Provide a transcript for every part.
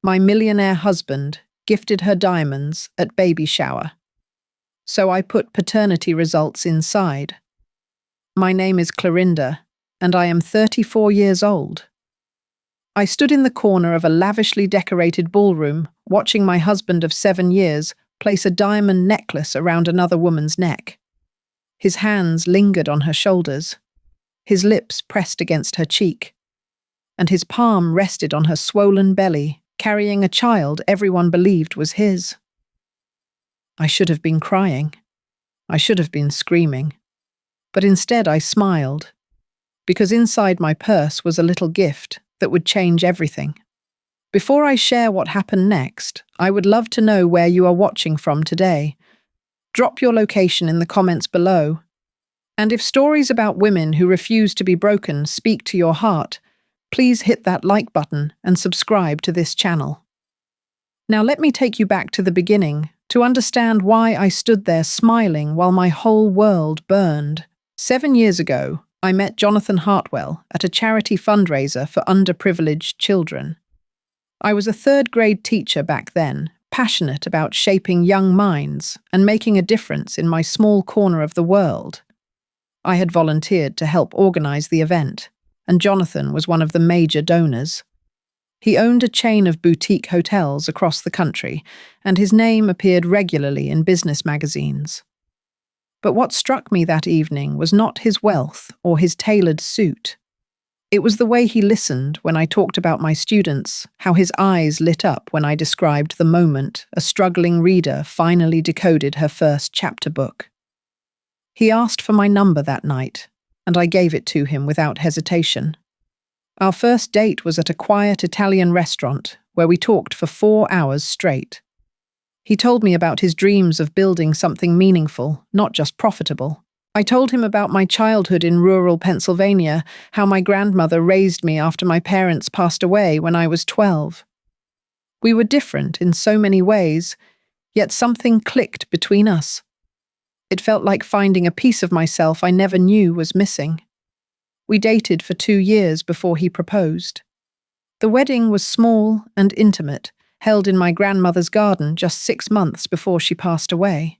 My millionaire husband gifted her diamonds at baby shower. So I put paternity results inside. My name is Clorinda, and I am 34 years old. I stood in the corner of a lavishly decorated ballroom, watching my husband of 7 years place a diamond necklace around another woman's neck. His hands lingered on her shoulders, his lips pressed against her cheek, and his palm rested on her swollen belly, carrying a child everyone believed was his. I should have been crying. I should have been screaming. But instead I smiled, because inside my purse was a little gift that would change everything. Before I share what happened next, I would love to know where you are watching from today. Drop your location in the comments below. And if stories about women who refuse to be broken speak to your heart, please hit that like button and subscribe to this channel. Now let me take you back to the beginning to understand why I stood there smiling while my whole world burned. 7 years ago, I met Jonathan Hartwell at a charity fundraiser for underprivileged children. I was a third-grade teacher back then, passionate about shaping young minds and making a difference in my small corner of the world. I had volunteered to help organize the event, and Jonathan was one of the major donors. He owned a chain of boutique hotels across the country, and his name appeared regularly in business magazines. But what struck me that evening was not his wealth or his tailored suit. It was the way he listened when I talked about my students, how his eyes lit up when I described the moment a struggling reader finally decoded her first chapter book. He asked for my number that night, and I gave it to him without hesitation. Our first date was at a quiet Italian restaurant where we talked for 4 hours straight. He told me about his dreams of building something meaningful, not just profitable. I told him about my childhood in rural Pennsylvania, how my grandmother raised me after my parents passed away when I was 12. We were different in so many ways, yet something clicked between us. It felt like finding a piece of myself I never knew was missing. We dated for 2 years before he proposed. The wedding was small and intimate, held in my grandmother's garden just 6 months before she passed away.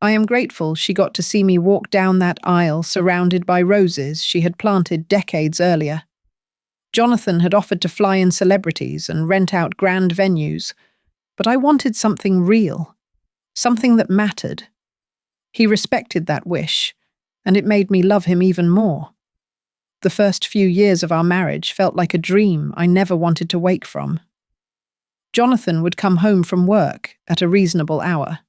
I am grateful she got to see me walk down that aisle surrounded by roses she had planted decades earlier. Jonathan had offered to fly in celebrities and rent out grand venues, but I wanted something real, something that mattered. He respected that wish, and it made me love him even more. The first few years of our marriage felt like a dream I never wanted to wake from. Jonathan would come home from work at a reasonable hour.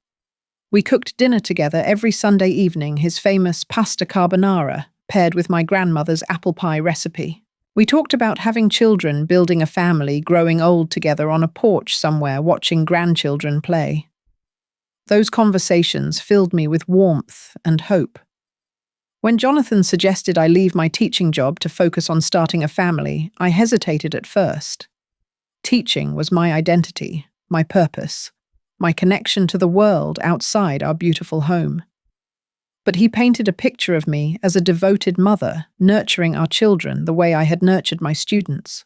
We cooked dinner together every Sunday evening, his famous pasta carbonara, paired with my grandmother's apple pie recipe. We talked about having children, building a family, growing old together on a porch somewhere, watching grandchildren play. Those conversations filled me with warmth and hope. When Jonathan suggested I leave my teaching job to focus on starting a family, I hesitated at first. Teaching was my identity, my purpose, my connection to the world outside our beautiful home. But he painted a picture of me as a devoted mother, nurturing our children the way I had nurtured my students.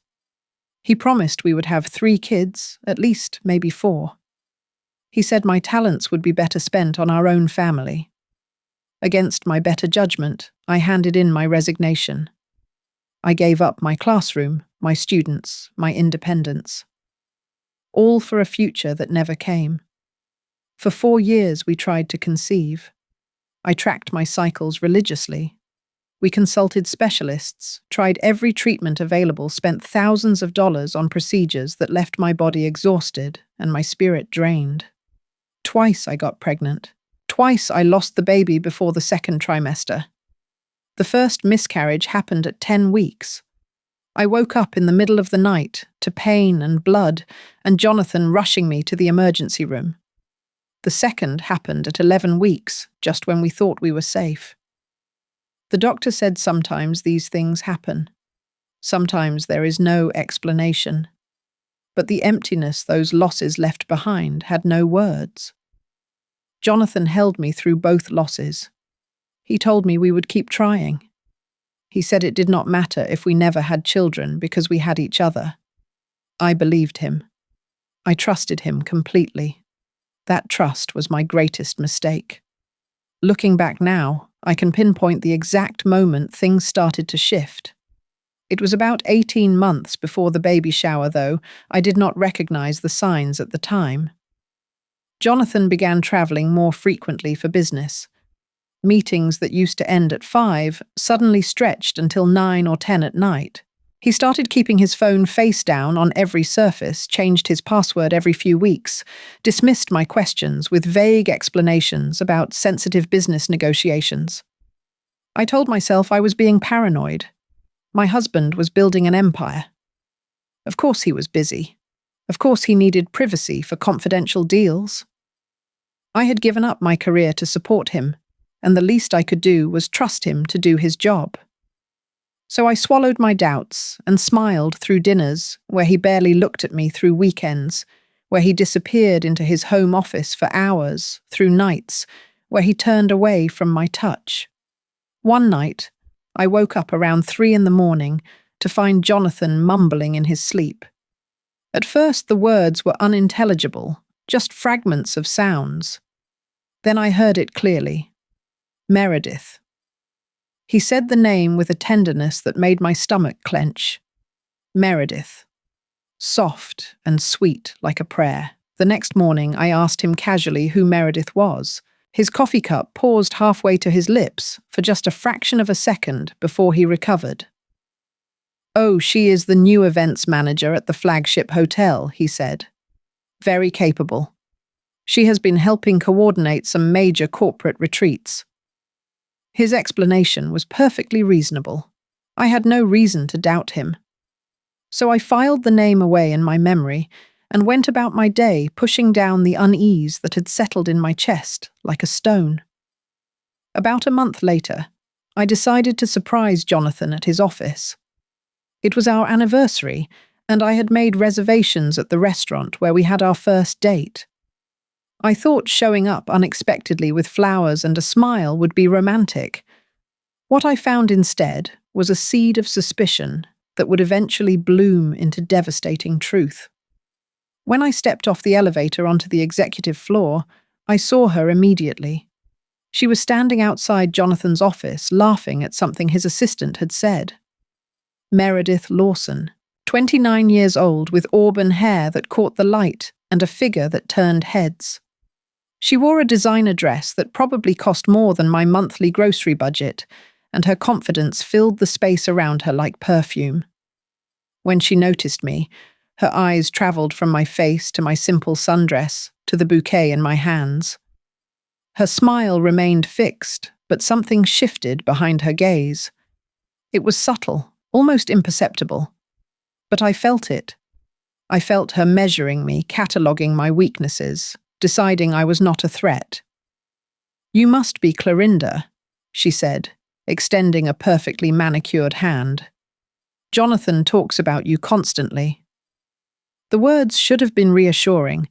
He promised we would have 3 kids, at least maybe 4. He said my talents would be better spent on our own family. Against my better judgment, I handed in my resignation. I gave up my classroom, my students, my independence. All for a future that never came. For 4 years we tried to conceive. I tracked my cycles religiously. We consulted specialists, tried every treatment available, spent thousands of dollars on procedures that left my body exhausted and my spirit drained. Twice I got pregnant. Twice I lost the baby before the 2nd trimester. The first miscarriage happened at 10 weeks. I woke up in the middle of the night to pain and blood, and Jonathan rushing me to the emergency room. The second happened at 11 weeks, just when we thought we were safe. The doctor said sometimes these things happen. Sometimes there is no explanation. But the emptiness those losses left behind had no words. Jonathan held me through both losses. He told me we would keep trying. He said it did not matter if we never had children because we had each other. I believed him. I trusted him completely. That trust was my greatest mistake. Looking back now, I can pinpoint the exact moment things started to shift. It was about 18 months before the baby shower, though I did not recognize the signs at the time. Jonathan began traveling more frequently for business. Meetings that used to end at 5 suddenly stretched until 9 or 10 at night. He started keeping his phone face down on every surface, changed his password every few weeks, dismissed my questions with vague explanations about sensitive business negotiations. I told myself I was being paranoid. My husband was building an empire. Of course he was busy. Of course he needed privacy for confidential deals. I had given up my career to support him, and the least I could do was trust him to do his job. So I swallowed my doubts and smiled through dinners where he barely looked at me, through weekends where he disappeared into his home office for hours, through nights where he turned away from my touch. One night, I woke up around 3 a.m. to find Jonathan mumbling in his sleep. At first the words were unintelligible, just fragments of sounds. Then I heard it clearly. Meredith. He said the name with a tenderness that made my stomach clench. Meredith. Soft and sweet like a prayer. The next morning I asked him casually who Meredith was. His coffee cup paused halfway to his lips for just a fraction of a second before he recovered. "Oh, she is the new events manager at the flagship hotel," he said. "Very capable. She has been helping coordinate some major corporate retreats." His explanation was perfectly reasonable. I had no reason to doubt him. So I filed the name away in my memory and went about my day pushing down the unease that had settled in my chest like a stone. About a month later, I decided to surprise Jonathan at his office. It was our anniversary, and I had made reservations at the restaurant where we had our first date. I thought showing up unexpectedly with flowers and a smile would be romantic. What I found instead was a seed of suspicion that would eventually bloom into devastating truth. When I stepped off the elevator onto the executive floor, I saw her immediately. She was standing outside Jonathan's office, laughing at something his assistant had said. Meredith Lawson, 29 years old, with auburn hair that caught the light and a figure that turned heads. She wore a designer dress that probably cost more than my monthly grocery budget, and her confidence filled the space around her like perfume. When she noticed me, her eyes traveled from my face to my simple sundress to the bouquet in my hands. Her smile remained fixed, but something shifted behind her gaze. It was subtle, almost imperceptible, but I felt it. I felt her measuring me, cataloguing my weaknesses, deciding I was not a threat. "You must be Clorinda," she said, extending a perfectly manicured hand. "Jonathan talks about you constantly." The words should have been reassuring,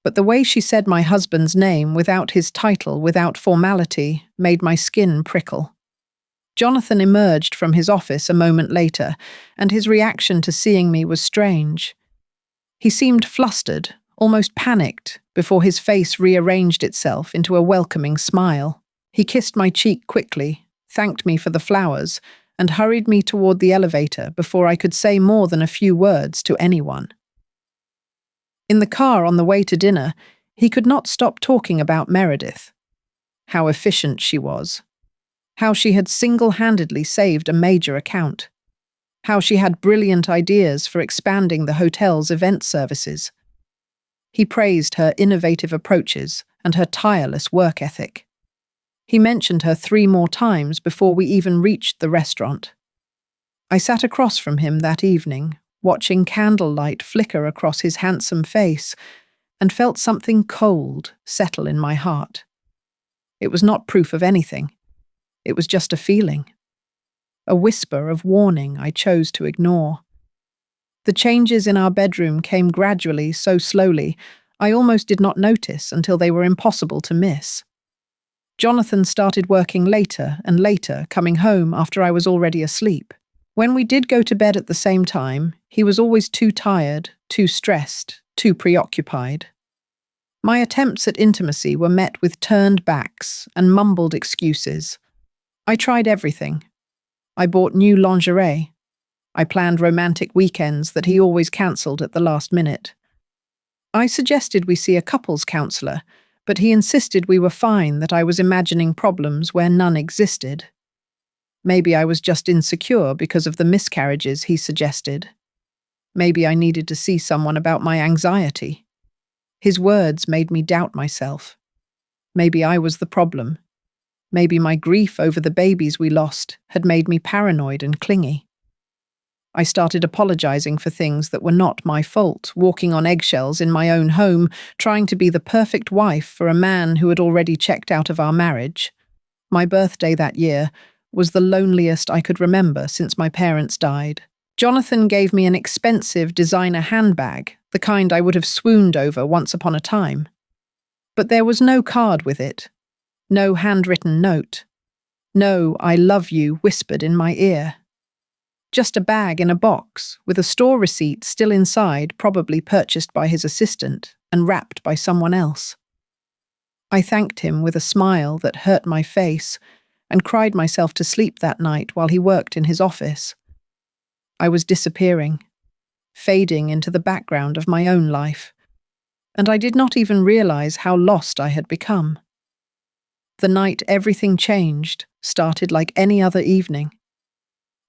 but the way she said my husband's name without his title, without formality, made my skin prickle. Jonathan emerged from his office a moment later, and his reaction to seeing me was strange. He seemed flustered, almost panicked, before his face rearranged itself into a welcoming smile. He kissed my cheek quickly, thanked me for the flowers, and hurried me toward the elevator before I could say more than a few words to anyone. In the car on the way to dinner, he could not stop talking about Meredith. How efficient she was. How she had single-handedly saved a major account. How she had brilliant ideas for expanding the hotel's event services. He praised her innovative approaches and her tireless work ethic. He mentioned her 3 more times before we even reached the restaurant. I sat across from him that evening, watching candlelight flicker across his handsome face, and felt something cold settle in my heart. It was not proof of anything. It was just a feeling. A whisper of warning I chose to ignore. The changes in our bedroom came gradually, so slowly, I almost did not notice until they were impossible to miss. Jonathan started working later and later, coming home after I was already asleep. When we did go to bed at the same time, he was always too tired, too stressed, too preoccupied. My attempts at intimacy were met with turned backs and mumbled excuses. I tried everything. I bought new lingerie. I planned romantic weekends that he always cancelled at the last minute. I suggested we see a couples counsellor, but he insisted we were fine, that I was imagining problems where none existed. Maybe I was just insecure because of the miscarriages he suggested. Maybe I needed to see someone about my anxiety. His words made me doubt myself. Maybe I was the problem. Maybe my grief over the babies we lost had made me paranoid and clingy. I started apologizing for things that were not my fault, walking on eggshells in my own home, trying to be the perfect wife for a man who had already checked out of our marriage. My birthday that year was the loneliest I could remember since my parents died. Jonathan gave me an expensive designer handbag, the kind I would have swooned over once upon a time. But there was no card with it, no handwritten note, no "I love you" whispered in my ear. Just a bag in a box, with a store receipt still inside, probably purchased by his assistant and wrapped by someone else. I thanked him with a smile that hurt my face and cried myself to sleep that night while he worked in his office. I was disappearing, fading into the background of my own life, and I did not even realize how lost I had become. The night everything changed started like any other evening.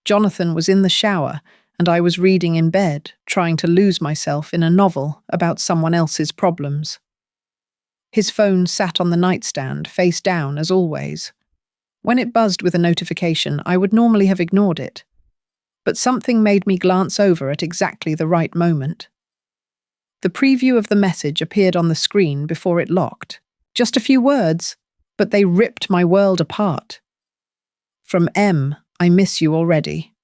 Jonathan was in the shower, and I was reading in bed, trying to lose myself in a novel about someone else's problems. His phone sat on the nightstand, face down as always. When it buzzed with a notification, I would normally have ignored it, but something made me glance over at exactly the right moment. The preview of the message appeared on the screen before it locked. Just a few words, but they ripped my world apart. From M, I miss you already.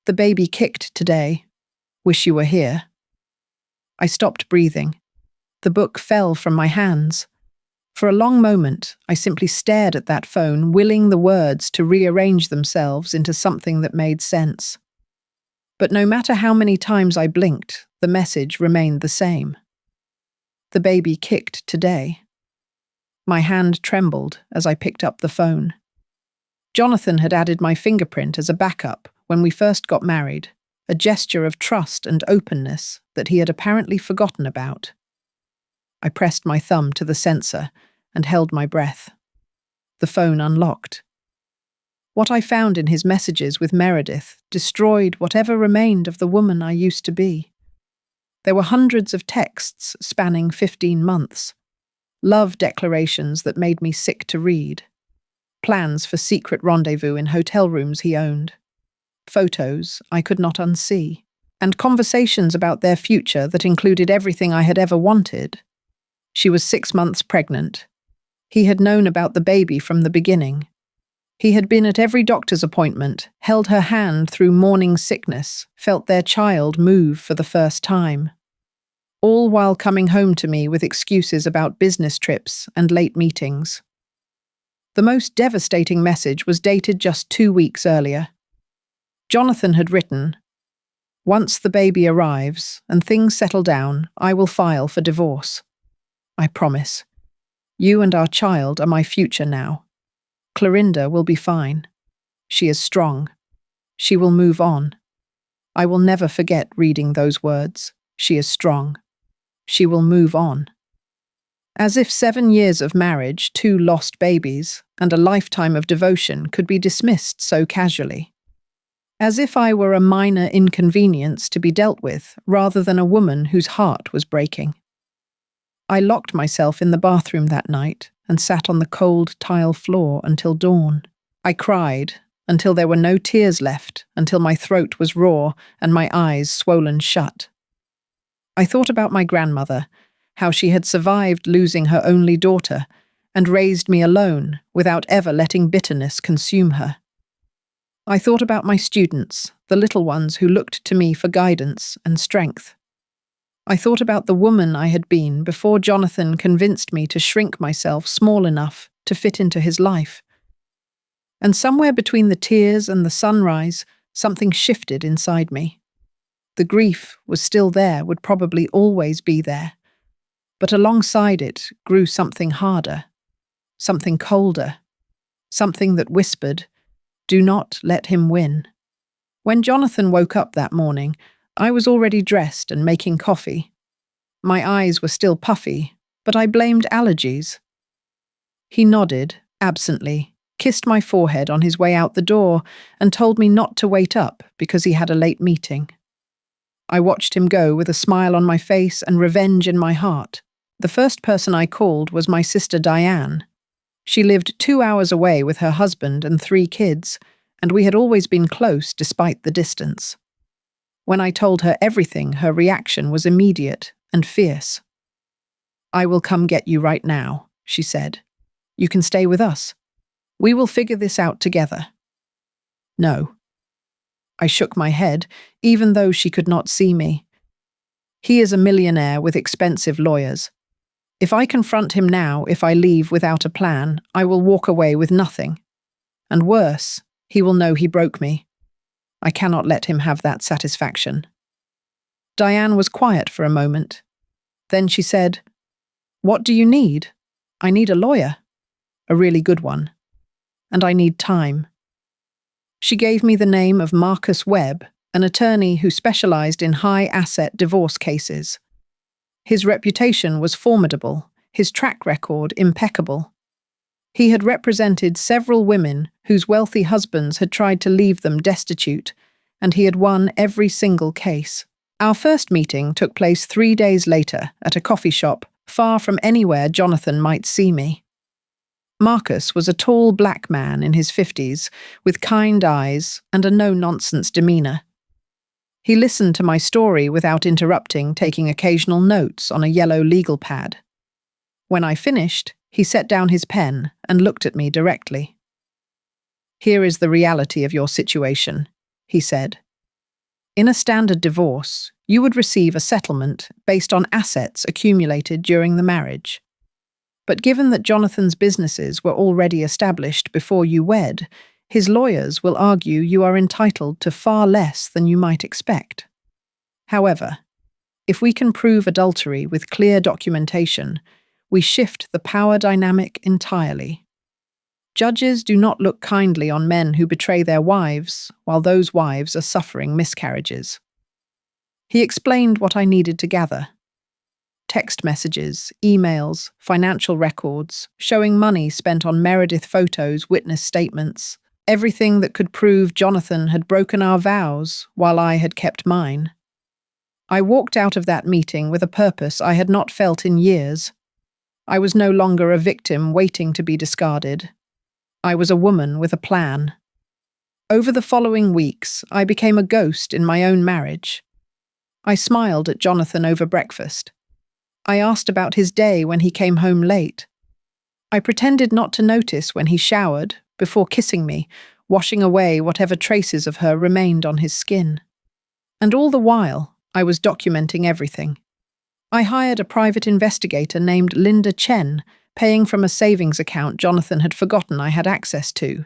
The baby kicked today. Wish you were here. I stopped breathing. The book fell from my hands. For a long moment, I simply stared at that phone, willing the words to rearrange themselves into something that made sense. But no matter how many times I blinked, the message remained the same. The baby kicked today. My hand trembled as I picked up the phone. Jonathan had added my fingerprint as a backup when we first got married, a gesture of trust and openness that he had apparently forgotten about. I pressed my thumb to the sensor and held my breath. The phone unlocked. What I found in his messages with Meredith destroyed whatever remained of the woman I used to be. There were hundreds of texts spanning 15 months, love declarations that made me sick to read, plans for secret rendezvous in hotel rooms he owned, photos I could not unsee, and conversations about their future that included everything I had ever wanted. She was 6 months pregnant. He had known about the baby from the beginning. He had been at every doctor's appointment, held her hand through morning sickness, felt their child move for the first time. All while coming home to me with excuses about business trips and late meetings. The most devastating message was dated just 2 weeks earlier. Jonathan had written, "Once the baby arrives and things settle down, I will file for divorce. I promise. You and our child are my future now. Clorinda will be fine. She is strong. She will move on. I will never forget reading those words. She is strong. She will move on." As if 7 years of marriage, 2 lost babies, and a lifetime of devotion could be dismissed so casually. As if I were a minor inconvenience to be dealt with, rather than a woman whose heart was breaking. I locked myself in the bathroom that night and sat on the cold tile floor until dawn. I cried until there were no tears left, until my throat was raw and my eyes swollen shut. I thought about my grandmother, how she had survived losing her only daughter and raised me alone without ever letting bitterness consume her. I thought about my students, the little ones who looked to me for guidance and strength. I thought about the woman I had been before Jonathan convinced me to shrink myself small enough to fit into his life. And somewhere between the tears and the sunrise, something shifted inside me. The grief was still there, would probably always be there. But alongside it grew something harder, something colder, something that whispered, "Do not let him win." When Jonathan woke up that morning, I was already dressed and making coffee. My eyes were still puffy, but I blamed allergies. He nodded, absently, kissed my forehead on his way out the door, and told me not to wait up because he had a late meeting. I watched him go with a smile on my face and revenge in my heart. The first person I called was my sister Diane. She lived 2 hours away with her husband and 3 kids, and we had always been close despite the distance. When I told her everything, her reaction was immediate and fierce. "I will come get you right now," she said. "You can stay with us. We will figure this out together." "No." I shook my head, even though she could not see me. "He is a millionaire with expensive lawyers. If I confront him now, if I leave without a plan, I will walk away with nothing. And worse, he will know he broke me. I cannot let him have that satisfaction." Diane was quiet for a moment. Then she said, "What do you need?" "I need a lawyer. A really good one. And I need time." She gave me the name of Marcus Webb, an attorney who specialized in high-asset divorce cases. His reputation was formidable, his track record impeccable. He had represented several women whose wealthy husbands had tried to leave them destitute, and he had won every single case. Our first meeting took place 3 days later at a coffee shop, far from anywhere Jonathan might see me. Marcus was a tall black man in his 50s, with kind eyes and a no-nonsense demeanor. He listened to my story without interrupting, taking occasional notes on a yellow legal pad. When I finished, he set down his pen and looked at me directly. "Here is the reality of your situation," he said. "In a standard divorce, you would receive a settlement based on assets accumulated during the marriage. But given that Jonathan's businesses were already established before you wed, his lawyers will argue you are entitled to far less than you might expect. However, if we can prove adultery with clear documentation, we shift the power dynamic entirely. Judges do not look kindly on men who betray their wives while those wives are suffering miscarriages." He explained what I needed to gather. Text messages, emails, financial records, showing money spent on Meredith photos, witness statements, everything that could prove Jonathan had broken our vows while I had kept mine. I walked out of that meeting with a purpose I had not felt in years. I was no longer a victim waiting to be discarded. I was a woman with a plan. Over the following weeks, I became a ghost in my own marriage. I smiled at Jonathan over breakfast. I asked about his day when he came home late. I pretended not to notice when he showered, before kissing me, washing away whatever traces of her remained on his skin. And all the while, I was documenting everything. I hired a private investigator named Linda Chen, paying from a savings account Jonathan had forgotten I had access to.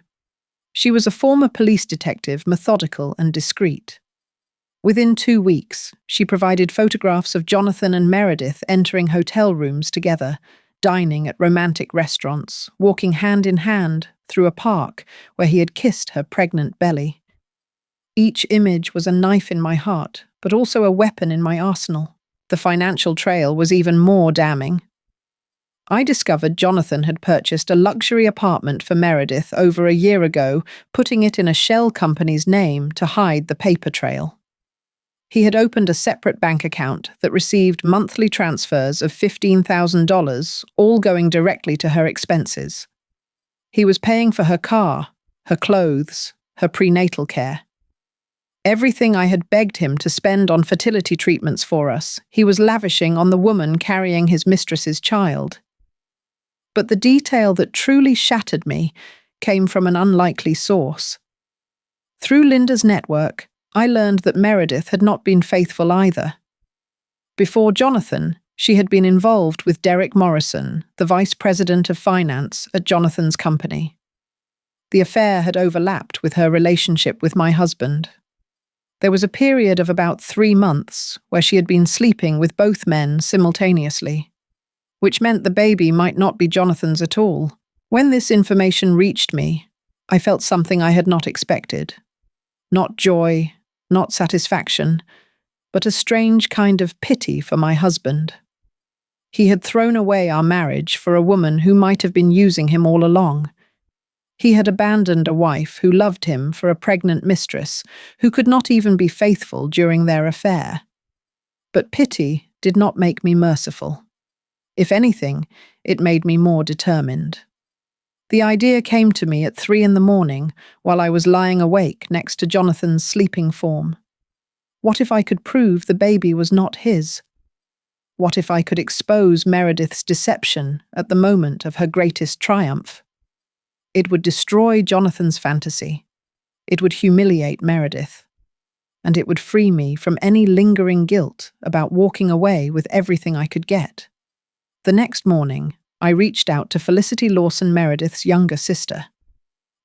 She was a former police detective, methodical and discreet. Within 2 weeks, she provided photographs of Jonathan and Meredith entering hotel rooms together, dining at romantic restaurants, walking hand in hand through a park where he had kissed her pregnant belly. Each image was a knife in my heart, but also a weapon in my arsenal. The financial trail was even more damning. I discovered Jonathan had purchased a luxury apartment for Meredith over a year ago, putting it in a shell company's name to hide the paper trail. He had opened a separate bank account that received monthly transfers of $15,000, all going directly to her expenses. He was paying for her car, her clothes, her prenatal care. Everything I had begged him to spend on fertility treatments for us, he was lavishing on the woman carrying his mistress's child. But the detail that truly shattered me came from an unlikely source. Through Linda's network, I learned that Meredith had not been faithful either. Before Jonathan, she had been involved with Derek Morrison, the vice president of finance at Jonathan's company. The affair had overlapped with her relationship with my husband. There was a period of about 3 months where she had been sleeping with both men simultaneously, which meant the baby might not be Jonathan's at all. When this information reached me, I felt something I had not expected. Not joy, not satisfaction, but a strange kind of pity for my husband. He had thrown away our marriage for a woman who might have been using him all along. He had abandoned a wife who loved him for a pregnant mistress who could not even be faithful during their affair. But pity did not make me merciful. If anything, it made me more determined. The idea came to me at 3 a.m. while I was lying awake next to Jonathan's sleeping form. What if I could prove the baby was not his? What if I could expose Meredith's deception at the moment of her greatest triumph? It would destroy Jonathan's fantasy. It would humiliate Meredith. And it would free me from any lingering guilt about walking away with everything I could get. The next morning, I reached out to Felicity Lawson Meredith's younger sister.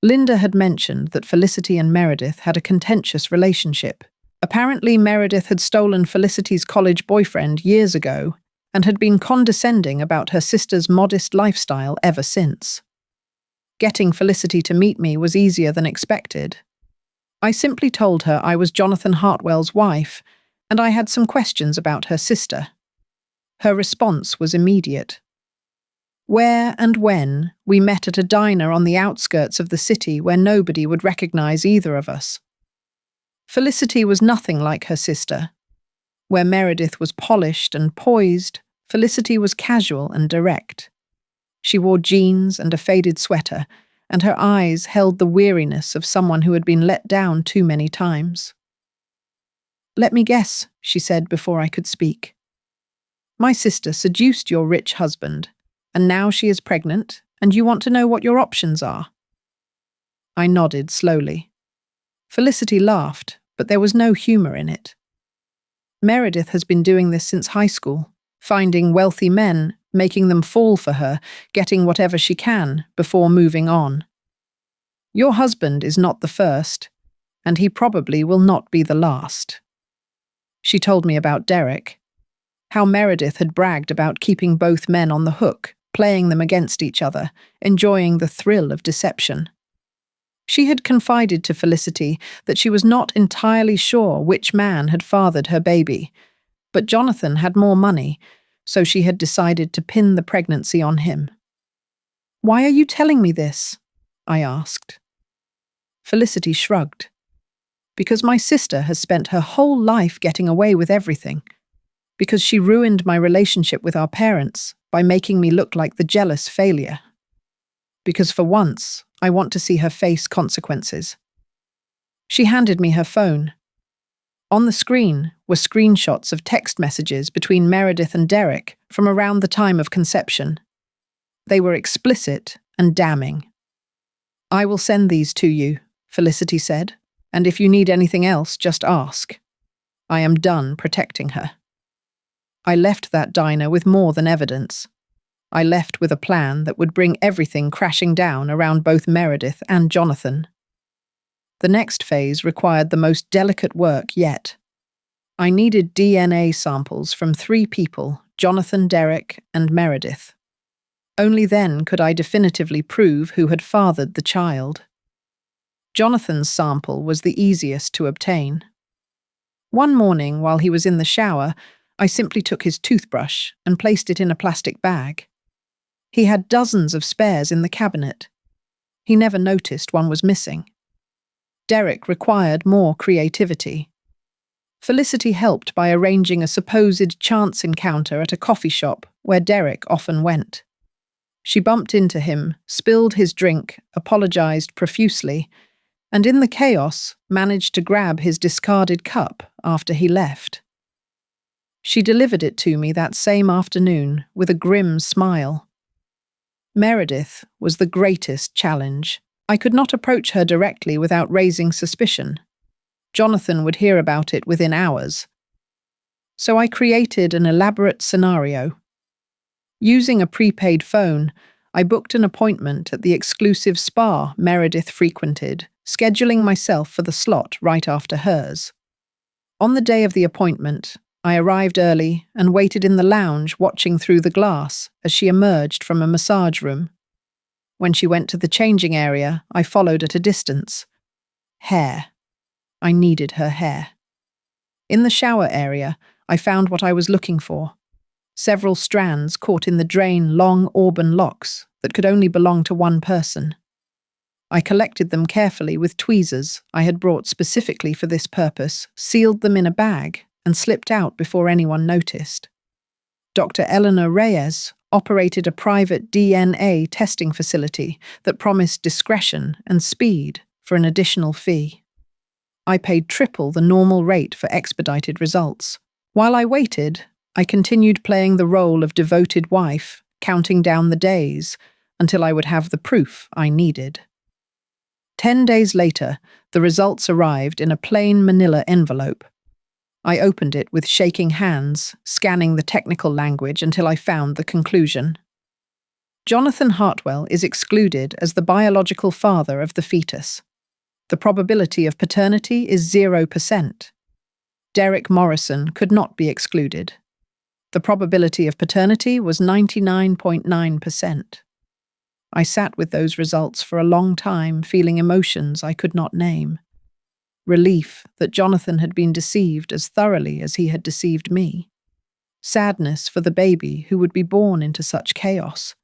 Linda had mentioned that Felicity and Meredith had a contentious relationship. Apparently, Meredith had stolen Felicity's college boyfriend years ago and had been condescending about her sister's modest lifestyle ever since. Getting Felicity to meet me was easier than expected. I simply told her I was Jonathan Hartwell's wife, and I had some questions about her sister. Her response was immediate. Where and when we met at a diner on the outskirts of the city where nobody would recognize either of us. Felicity was nothing like her sister. Where Meredith was polished and poised, Felicity was casual and direct. She wore jeans and a faded sweater, and her eyes held the weariness of someone who had been let down too many times. "Let me guess," she said before I could speak. "My sister seduced your rich husband, and now she is pregnant, and you want to know what your options are?" I nodded slowly. Felicity laughed, but there was no humor in it. Meredith has been doing this since high school, finding wealthy men, making them fall for her, getting whatever she can before moving on. Your husband is not the first, and he probably will not be the last. She told me about Derek, how Meredith had bragged about keeping both men on the hook, playing them against each other, enjoying the thrill of deception. She had confided to Felicity that she was not entirely sure which man had fathered her baby, but Jonathan had more money, so she had decided to pin the pregnancy on him. "Why are you telling me this?" I asked. Felicity shrugged. "Because my sister has spent her whole life getting away with everything. Because she ruined my relationship with our parents by making me look like the jealous failure. Because for once, I want to see her face consequences." She handed me her phone. On the screen were screenshots of text messages between Meredith and Derek from around the time of conception. They were explicit and damning. "I will send these to you," Felicity said, "and if you need anything else, just ask. I am done protecting her." I left that diner with more than evidence. I left with a plan that would bring everything crashing down around both Meredith and Jonathan. The next phase required the most delicate work yet. I needed DNA samples from 3 people, Jonathan, Derek, and Meredith. Only then could I definitively prove who had fathered the child. Jonathan's sample was the easiest to obtain. One morning, while he was in the shower, I simply took his toothbrush and placed it in a plastic bag. He had dozens of spares in the cabinet. He never noticed one was missing. Derek required more creativity. Felicity helped by arranging a supposed chance encounter at a coffee shop where Derek often went. She bumped into him, spilled his drink, apologized profusely, and in the chaos managed to grab his discarded cup after he left. She delivered it to me that same afternoon with a grim smile. Meredith was the greatest challenge. I could not approach her directly without raising suspicion. Jonathan would hear about it within hours. So I created an elaborate scenario. Using a prepaid phone, I booked an appointment at the exclusive spa Meredith frequented, scheduling myself for the slot right after hers. On the day of the appointment, I arrived early and waited in the lounge watching through the glass as she emerged from a massage room. When she went to the changing area, I followed at a distance. Hair. I needed her hair. In the shower area, I found what I was looking for. Several strands caught in the drain long auburn locks that could only belong to one person. I collected them carefully with tweezers I had brought specifically for this purpose, sealed them in a bag, and slipped out before anyone noticed. Dr. Eleanor Reyes operated a private DNA testing facility that promised discretion and speed for an additional fee. I paid triple the normal rate for expedited results. While I waited, I continued playing the role of devoted wife, counting down the days until I would have the proof I needed. 10 days later, the results arrived in a plain manila envelope. I opened it with shaking hands, scanning the technical language until I found the conclusion. Jonathan Hartwell is excluded as the biological father of the fetus. The probability of paternity is 0%. Derek Morrison could not be excluded. The probability of paternity was 99.9%. I sat with those results for a long time, feeling emotions I could not name. Relief that Jonathan had been deceived as thoroughly as he had deceived me. Sadness for the baby who would be born into such chaos.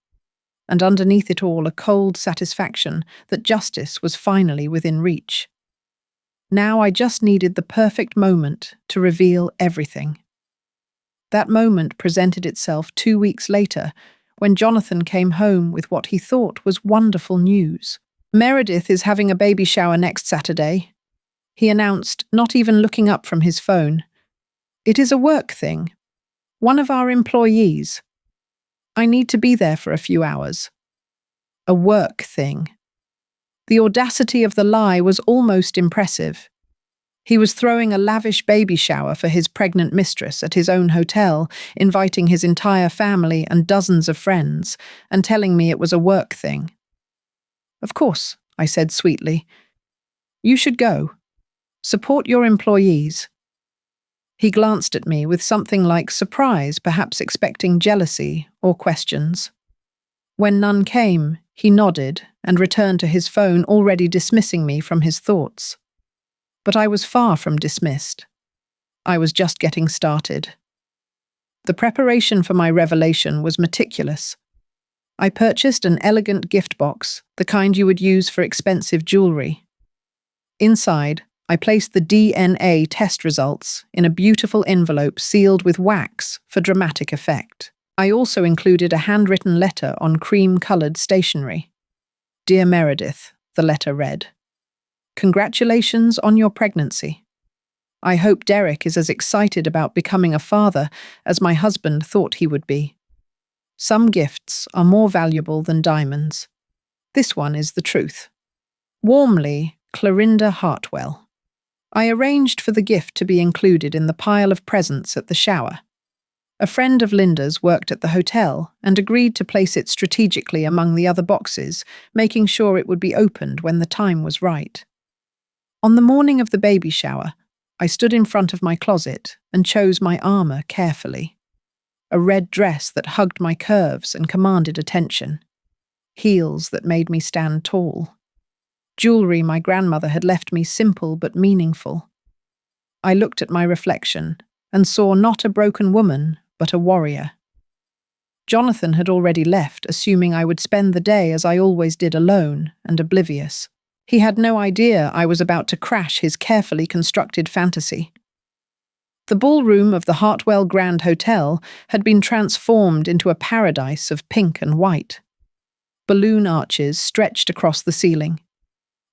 And underneath it all, a cold satisfaction that justice was finally within reach. Now I just needed the perfect moment to reveal everything. That moment presented itself 2 weeks later, when Jonathan came home with what he thought was wonderful news. Meredith is having a baby shower next Saturday, he announced, not even looking up from his phone. It is a work thing. One of our employees. I need to be there for a few hours. A work thing. The audacity of the lie was almost impressive. He was throwing a lavish baby shower for his pregnant mistress at his own hotel, inviting his entire family and dozens of friends, and telling me it was a work thing. Of course, I said sweetly. You should go. Support your employees. He glanced at me with something like surprise, perhaps expecting jealousy or questions. When none came, he nodded and returned to his phone, already dismissing me from his thoughts. But I was far from dismissed. I was just getting started. The preparation for my revelation was meticulous. I purchased an elegant gift box, the kind you would use for expensive jewelry. Inside, I placed the DNA test results in a beautiful envelope sealed with wax for dramatic effect. I also included a handwritten letter on cream-coloured stationery. Dear Meredith, the letter read. Congratulations on your pregnancy. I hope Derek is as excited about becoming a father as my husband thought he would be. Some gifts are more valuable than diamonds. This one is the truth. Warmly, Clorinda Hartwell. I arranged for the gift to be included in the pile of presents at the shower. A friend of Linda's worked at the hotel and agreed to place it strategically among the other boxes, making sure it would be opened when the time was right. On the morning of the baby shower, I stood in front of my closet and chose my armor carefully. A red dress that hugged my curves and commanded attention. Heels that made me stand tall. Jewelry my grandmother had left me simple but meaningful. I looked at my reflection and saw not a broken woman, but a warrior. Jonathan had already left, assuming I would spend the day as I always did, alone and oblivious. He had no idea I was about to crash his carefully constructed fantasy. The ballroom of the Hartwell Grand Hotel had been transformed into a paradise of pink and white. Balloon arches stretched across the ceiling.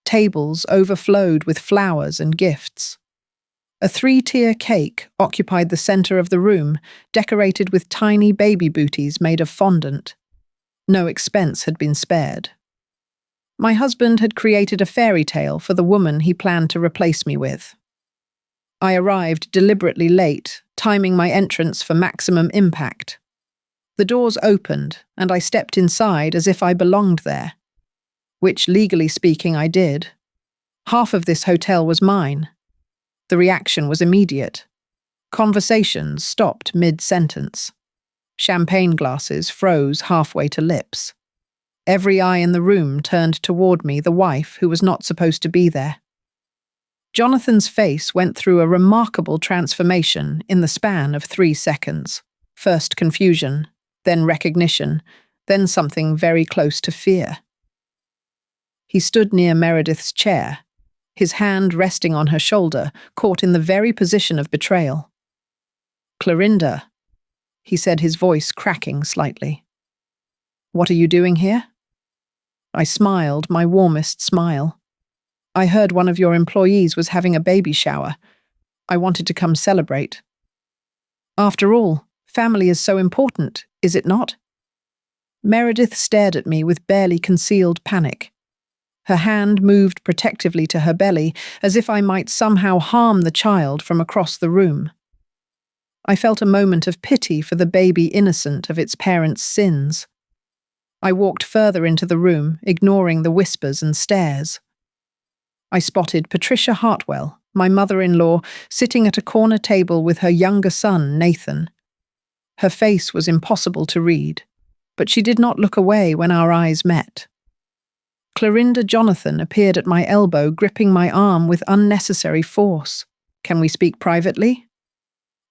Tables overflowed with flowers and gifts. A 3-tier cake occupied the center of the room, decorated with tiny baby booties made of fondant. No expense had been spared. My husband had created a fairy tale for the woman he planned to replace me with. I arrived deliberately late, timing my entrance for maximum impact. The doors opened, and I stepped inside as if I belonged there. Which, legally speaking, I did. Half of this hotel was mine. The reaction was immediate. Conversations stopped mid-sentence. Champagne glasses froze halfway to lips. Every eye in the room turned toward me, the wife who was not supposed to be there. Jonathan's face went through a remarkable transformation in the span of 3 seconds. First confusion, then recognition, then something very close to fear. He stood near Meredith's chair, his hand resting on her shoulder, caught in the very position of betrayal. "Clorinda," he said, his voice cracking slightly. "What are you doing here?" I smiled, my warmest smile. "I heard one of your employees was having a baby shower. I wanted to come celebrate." "After all, family is so important, is it not?" Meredith stared at me with barely concealed panic. Her hand moved protectively to her belly, as if I might somehow harm the child from across the room. I felt a moment of pity for the baby innocent of its parents' sins. I walked further into the room, ignoring the whispers and stares. I spotted Patricia Hartwell, my mother-in-law, sitting at a corner table with her younger son, Nathan. Her face was impossible to read, but she did not look away when our eyes met. Clorinda Jonathan appeared at my elbow, gripping my arm with unnecessary force. "Can we speak privately?"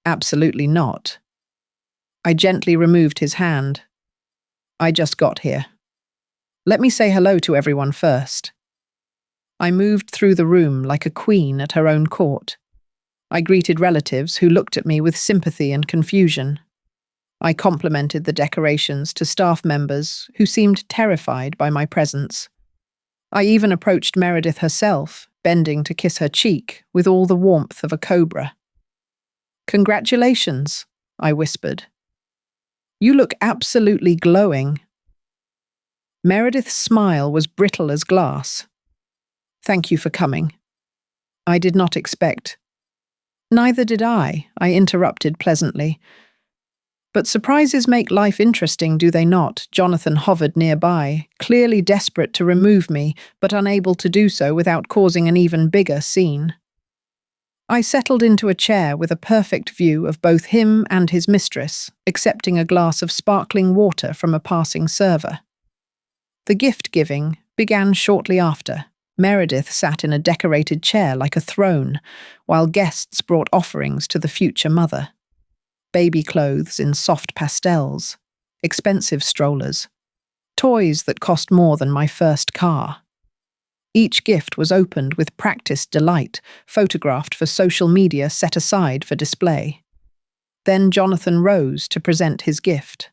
"Absolutely not." I gently removed his hand. "I just got here. Let me say hello to everyone first." I moved through the room like a queen at her own court. I greeted relatives who looked at me with sympathy and confusion. I complimented the decorations to staff members who seemed terrified by my presence. I even approached Meredith herself, bending to kiss her cheek with all the warmth of a cobra. "Congratulations," I whispered. "You look absolutely glowing." Meredith's smile was brittle as glass. "Thank you for coming. I did not expect." "Neither did I interrupted pleasantly. "But surprises make life interesting, do they not?" Jonathan hovered nearby, clearly desperate to remove me, but unable to do so without causing an even bigger scene. I settled into a chair with a perfect view of both him and his mistress, accepting a glass of sparkling water from a passing server. The gift-giving began shortly after. Meredith sat in a decorated chair like a throne, while guests brought offerings to the future mother. Baby clothes in soft pastels, expensive strollers, toys that cost more than my first car. Each gift was opened with practiced delight, photographed for social media, set aside for display. Then Jonathan rose to present his gift.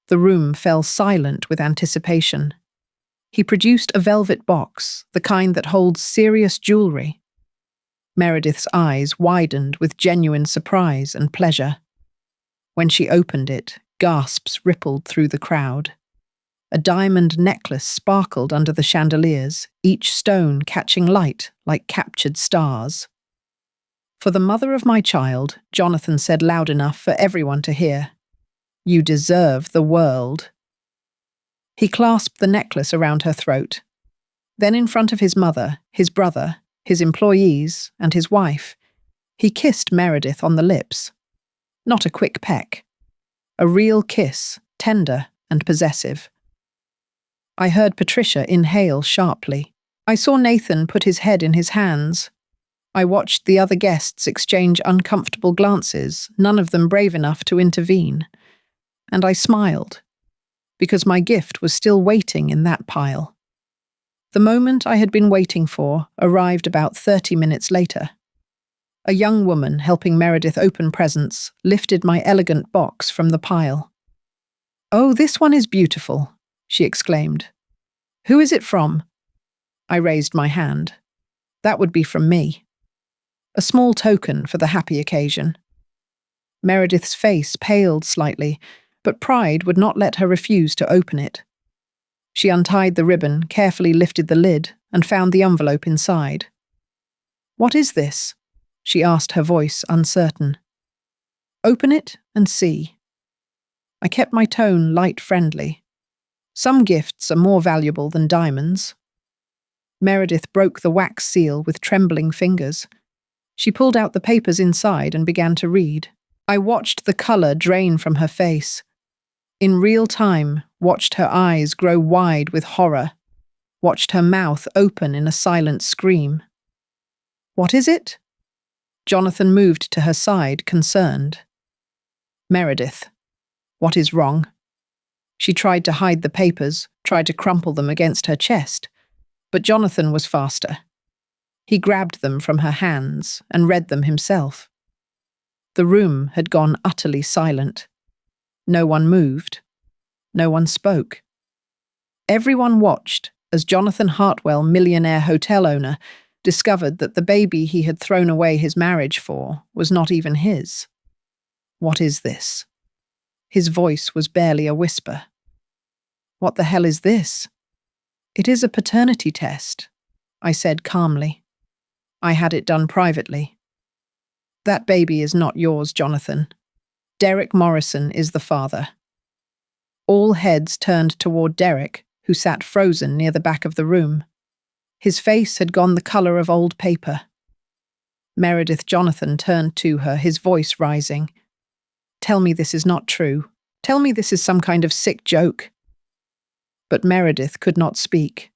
The room fell silent with anticipation. He produced a velvet box, the kind that holds serious jewelry. Meredith's eyes widened with genuine surprise and pleasure. When she opened it, gasps rippled through the crowd. A diamond necklace sparkled under the chandeliers, each stone catching light like captured stars. "For the mother of my child," Jonathan said loud enough for everyone to hear, "you deserve the world." He clasped the necklace around her throat. Then in front of his mother, his brother, his employees, and his wife, he kissed Meredith on the lips. Not a quick peck. A real kiss, tender and possessive. I heard Patricia inhale sharply. I saw Nathan put his head in his hands. I watched the other guests exchange uncomfortable glances, none of them brave enough to intervene. And I smiled, because my gift was still waiting in that pile. The moment I had been waiting for arrived about 30 minutes later. A young woman helping Meredith open presents lifted my elegant box from the pile. "Oh, this one is beautiful," she exclaimed. "Who is it from?" I raised my hand. That would be from me. A small token for the happy occasion. Meredith's face paled slightly, but pride would not let her refuse to open it. She untied the ribbon, carefully lifted the lid, and found the envelope inside. "What is this?" she asked, her voice uncertain. "Open it and see." I kept my tone light-friendly. Some gifts are more valuable than diamonds. Meredith broke the wax seal with trembling fingers. She pulled out the papers inside and began to read. I watched the color drain from her face. In real time, watched her eyes grow wide with horror, watched her mouth open in a silent scream. "What is it?" Jonathan moved to her side, concerned. "Meredith, what is wrong?" She tried to hide the papers, tried to crumple them against her chest, but Jonathan was faster. He grabbed them from her hands and read them himself. The room had gone utterly silent. No one moved. No one spoke. Everyone watched as Jonathan Hartwell, millionaire hotel owner, discovered that the baby he had thrown away his marriage for was not even his. "What is this?" His voice was barely a whisper. "What the hell is this?" "It is a paternity test," I said calmly. "I had it done privately." "That baby is not yours, Jonathan. Derek Morrison is the father." All heads turned toward Derek, who sat frozen near the back of the room. His face had gone the color of old paper. Meredith Jonathan turned to her, his voice rising. "Tell me this is not true. Tell me this is some kind of sick joke." But Meredith could not speak.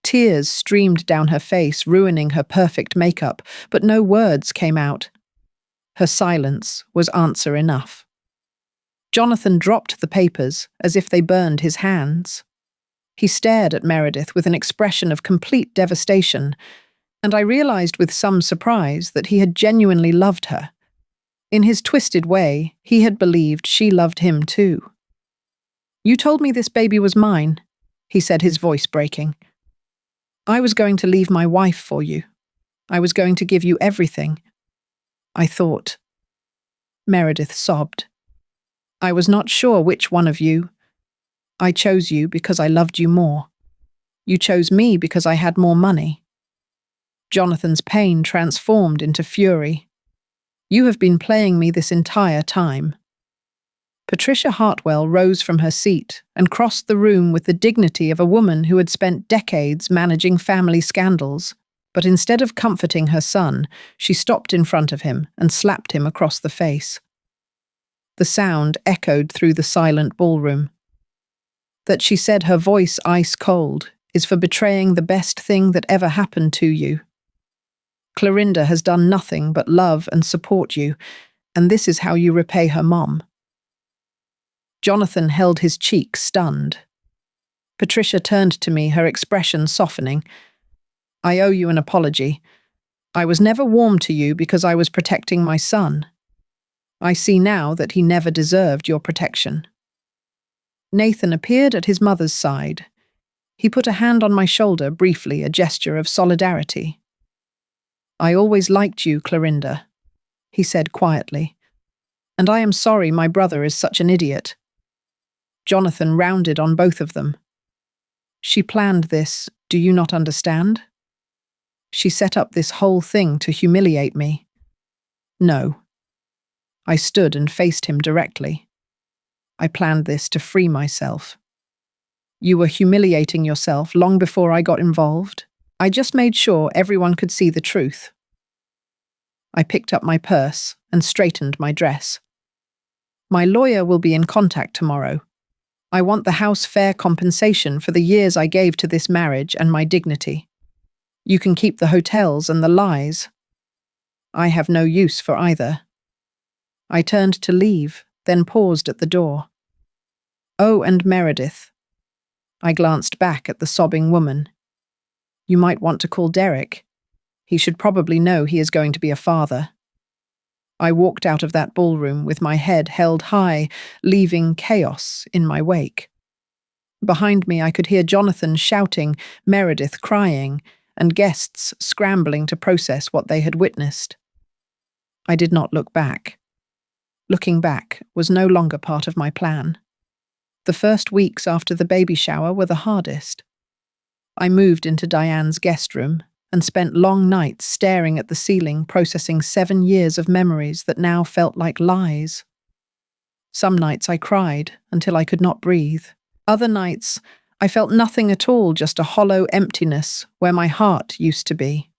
Tears streamed down her face, ruining her perfect makeup, but no words came out. Her silence was answer enough. Jonathan dropped the papers as if they burned his hands. He stared at Meredith with an expression of complete devastation, and I realized with some surprise that he had genuinely loved her. In his twisted way, he had believed she loved him too. "You told me this baby was mine," he said, his voice breaking. "I was going to leave my wife for you. I was going to give you everything. I thought." Meredith sobbed. "I was not sure which one of you. I chose you because I loved you more. You chose me because I had more money." Jonathan's pain transformed into fury. "You have been playing me this entire time." Patricia Hartwell rose from her seat and crossed the room with the dignity of a woman who had spent decades managing family scandals. But instead of comforting her son, she stopped in front of him and slapped him across the face. The sound echoed through the silent ballroom. That she said, her voice ice cold, is for betraying the best thing that ever happened to you. Clorinda has done nothing but love and support you, and this is how you repay her mom. Jonathan held his cheek, stunned. Patricia turned to me, her expression softening. "I owe you an apology. I was never warm to you because I was protecting my son. I see now that he never deserved your protection." Nathan appeared at his mother's side. He put a hand on my shoulder briefly, a gesture of solidarity. "I always liked you, Clorinda," he said quietly. "And I am sorry my brother is such an idiot." Jonathan rounded on both of them. "She planned this, do you not understand? She set up this whole thing to humiliate me." "No." I stood and faced him directly. "I planned this to free myself. You were humiliating yourself long before I got involved. I just made sure everyone could see the truth." I picked up my purse and straightened my dress. "My lawyer will be in contact tomorrow. I want the house fair compensation for the years I gave to this marriage and my dignity. You can keep the hotels and the lies. I have no use for either." I turned to leave, then paused at the door. "Oh, and Meredith." I glanced back at the sobbing woman. "You might want to call Derek. He should probably know he is going to be a father." I walked out of that ballroom with my head held high, leaving chaos in my wake. Behind me I could hear Jonathan shouting, Meredith crying, and guests scrambling to process what they had witnessed. I did not look back. Looking back was no longer part of my plan. The first weeks after the baby shower were the hardest. I moved into Diane's guest room and spent long nights staring at the ceiling, processing 7 years of memories that now felt like lies. Some nights I cried until I could not breathe. Other nights I felt nothing at all, just a hollow emptiness where my heart used to be.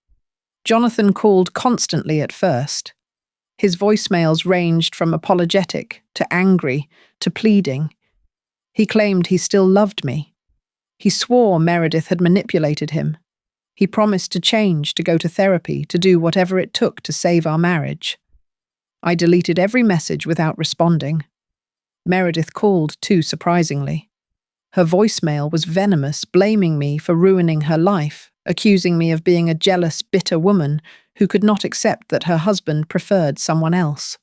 Jonathan called constantly at first. His voicemails ranged from apologetic to angry to pleading. He claimed he still loved me. He swore Meredith had manipulated him. He promised to change, to go to therapy, to do whatever it took to save our marriage. I deleted every message without responding. Meredith called too, surprisingly. Her voicemail was venomous, blaming me for ruining her life, accusing me of being a jealous, bitter woman who could not accept that her husband preferred someone else.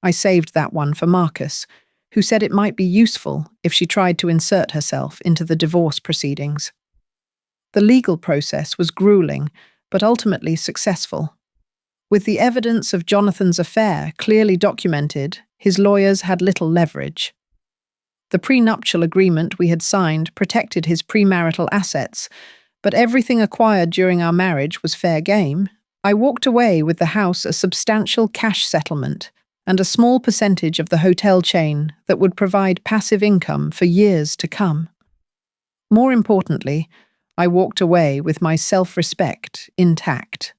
I saved that one for Marcus, who said it might be useful if she tried to insert herself into the divorce proceedings. The legal process was grueling, but ultimately successful. With the evidence of Jonathan's affair clearly documented, his lawyers had little leverage. The prenuptial agreement we had signed protected his premarital assets, but everything acquired during our marriage was fair game. I walked away with the house, a substantial cash settlement, and a small percentage of the hotel chain that would provide passive income for years to come. More importantly, I walked away with my self-respect intact.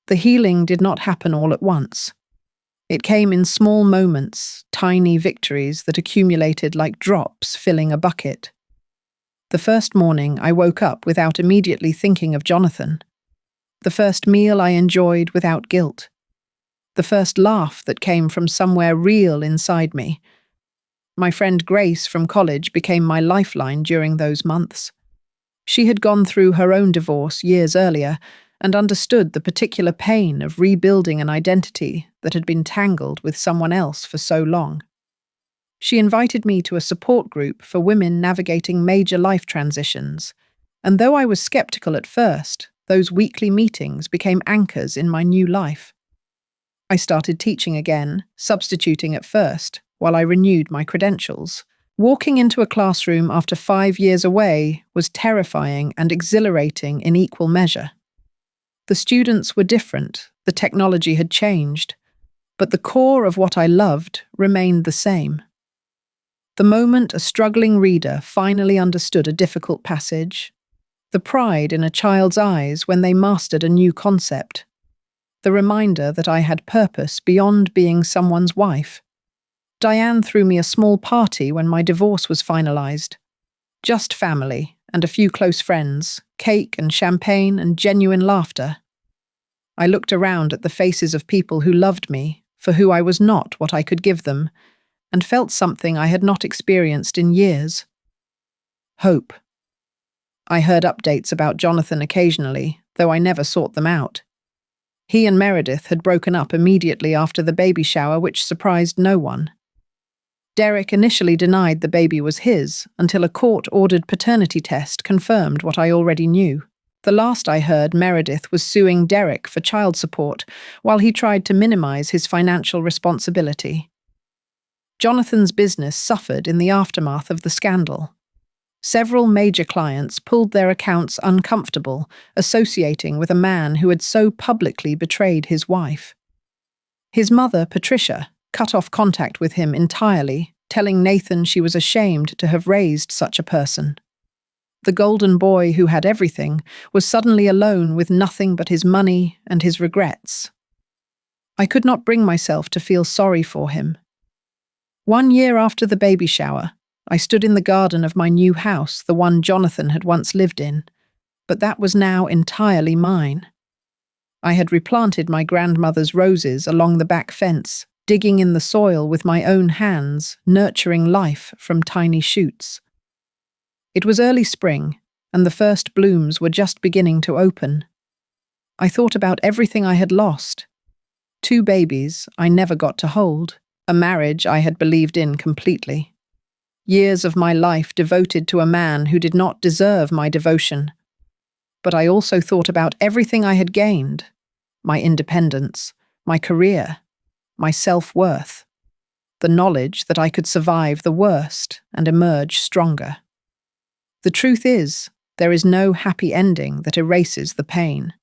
The healing did not happen all at once. It came in small moments, tiny victories that accumulated like drops filling a bucket. The first morning I woke up without immediately thinking of Jonathan. The first meal I enjoyed without guilt. The first laugh that came from somewhere real inside me. My friend Grace from college became my lifeline during those months. She had gone through her own divorce years earlier and understood the particular pain of rebuilding an identity that had been tangled with someone else for so long. She invited me to a support group for women navigating major life transitions, and though I was skeptical at first, those weekly meetings became anchors in my new life. I started teaching again, substituting at first, while I renewed my credentials. Walking into a classroom after 5 years away was terrifying and exhilarating in equal measure. The students were different, the technology had changed, but the core of what I loved remained the same. The moment a struggling reader finally understood a difficult passage, the pride in a child's eyes when they mastered a new concept, the reminder that I had purpose beyond being someone's wife. Diane threw me a small party when my divorce was finalized. Just family and a few close friends, cake and champagne and genuine laughter. I looked around at the faces of people who loved me for who I was not what I could give them, and felt something I had not experienced in years. Hope. I heard updates about Jonathan occasionally, though I never sought them out. He and Meredith had broken up immediately after the baby shower, which surprised no one. Derek initially denied the baby was his until a court-ordered paternity test confirmed what I already knew. The last I heard, Meredith was suing Derek for child support while he tried to minimize his financial responsibility. Jonathan's business suffered in the aftermath of the scandal. Several major clients pulled their accounts uncomfortable, associating with a man who had so publicly betrayed his wife. His mother, Patricia, cut off contact with him entirely, telling Nathan she was ashamed to have raised such a person. The golden boy who had everything was suddenly alone with nothing but his money and his regrets. I could not bring myself to feel sorry for him. 1 year after the baby shower, I stood in the garden of my new house, the one Jonathan had once lived in, but that was now entirely mine. I had replanted my grandmother's roses along the back fence, digging in the soil with my own hands, nurturing life from tiny shoots. It was early spring, and the first blooms were just beginning to open. I thought about everything I had lost. 2 babies I never got to hold, a marriage I had believed in completely. Years of my life devoted to a man who did not deserve my devotion. But I also thought about everything I had gained, my independence, my career, my self-worth, the knowledge that I could survive the worst and emerge stronger. The truth is, there is no happy ending that erases the pain.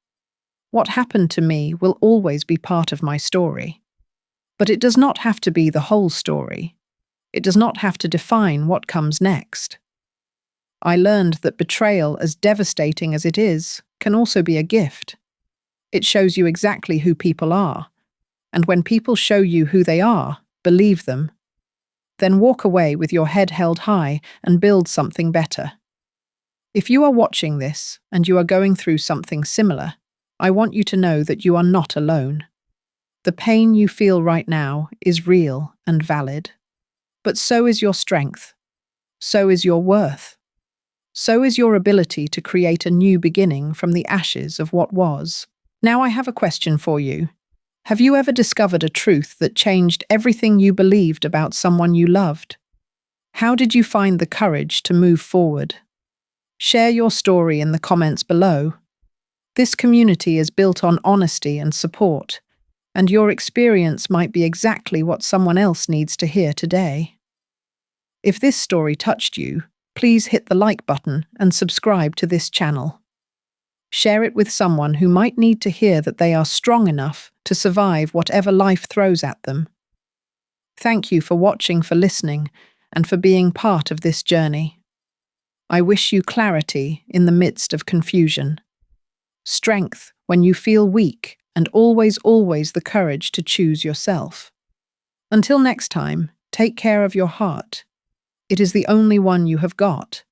What happened to me will always be part of my story. But it does not have to be the whole story. It does not have to define what comes next. I learned that betrayal, as devastating as it is, can also be a gift. It shows you exactly who people are. And when people show you who they are, believe them. Then walk away with your head held high and build something better. If you are watching this and you are going through something similar, I want you to know that you are not alone. The pain you feel right now is real and valid. But so is your strength. So is your worth. So is your ability to create a new beginning from the ashes of what was. Now I have a question for you. Have you ever discovered a truth that changed everything you believed about someone you loved? How did you find the courage to move forward? Share your story in the comments below. This community is built on honesty and support, and your experience might be exactly what someone else needs to hear today. If this story touched you, please hit the like button and subscribe to this channel. Share it with someone who might need to hear that they are strong enough to survive whatever life throws at them. Thank you for watching, for listening, and for being part of this journey. I wish you clarity in the midst of confusion, strength when you feel weak, and always the courage to choose yourself. Until next time, take care of your heart. It is the only one you have got.